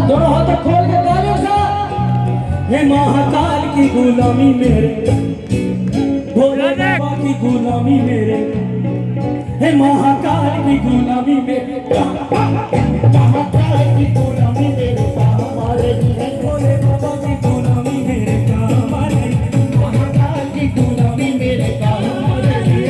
दोनों हाथ खोल के तालियों से। हे महाकाल की गुलामी मेरे, भोले बाबा की गुलामी मेरे, हे महाकाल की गुलामी मेरे, महाकाल की गुलामी मेरे काम आएगी, भोले बाबा की गुलामी मेरे काम आएगी, महाकाल की गुलामी मेरे काम आएगी।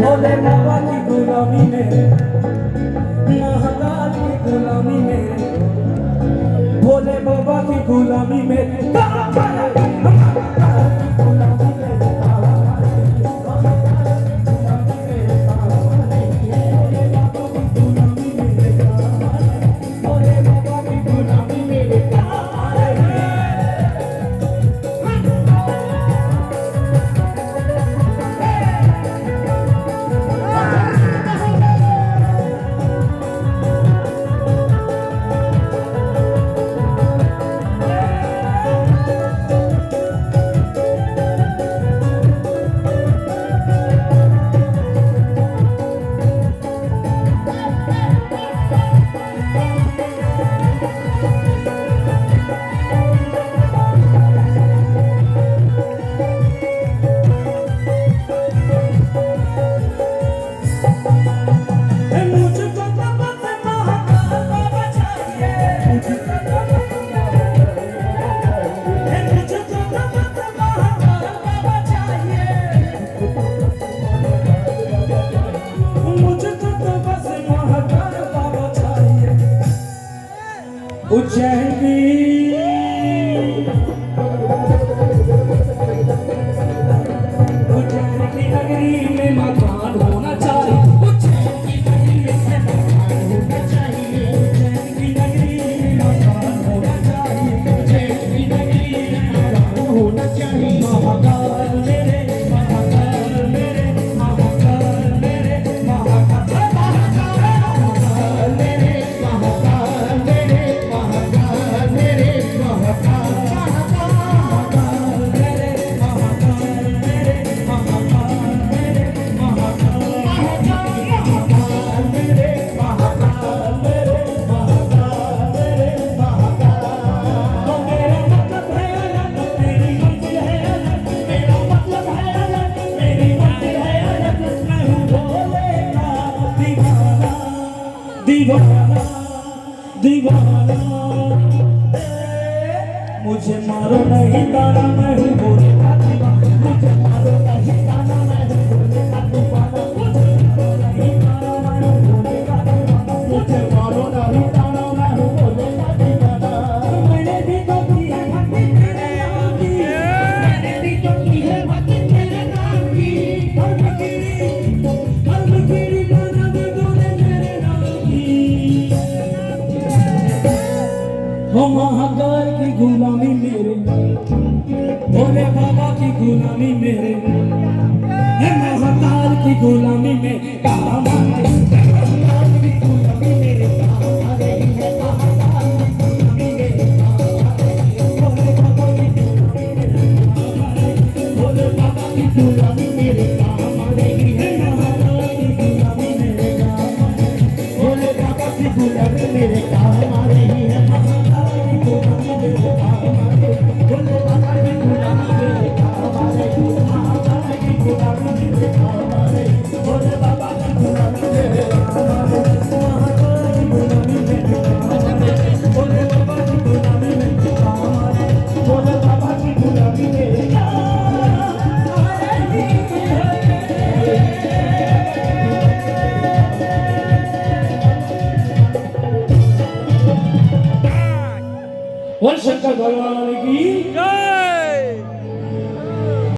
भोले बाबा की गुलामी मेरे, महाकाल की गुलामी मेरे, भोले बाबा की गुलामी मेरे, उज्जैन की नगरी में मकान होना चाहिए, उज्जैन की नगरी में मकान होना चाहिए, उज्जैन की नगरी में मकान होना चाहिए, उज्जैन की नगरी में मकान होना चाहिए। महाकाल मेरे, महाकाल मेरे, महाकाल मेरे, महाकाल मेरे, महाकाल मेरे, महाकाल मेरे, महाकाल दीवाना दीवाना, मुझे मारो नहीं ताना, मैं हूँ भोले का दीवाना, मुझे मारो नहीं ताना, मैं हूँ भोले का दीवाना, मुझे मारो नहीं ताना, मैं हूँ भोले का दीवाना, मुझे मारो नहीं ताना, मैं हूँ भोले का दीवाना। मैंने भी तो की है भक्ति तेरे नाम की, मैंने भी तो की है भक्ति तेरे नाम की, हर फकीरी गाना भी बोले मेरे नाम की। हो महाकाल की गुलामी मेरे, भोले बाबा की गुलामी मेरे, हे महाकाल की गुलामी में काम आए, महाकाल की गुलामी मेरे काम आए, महाकाल की गुलामी मेरे काम आए, भोले बाबा की गुलामी मेरे काम आए, भोले बाबा की गुलामी मेरे काम आए, हे महाकाल की शंकर भगवान की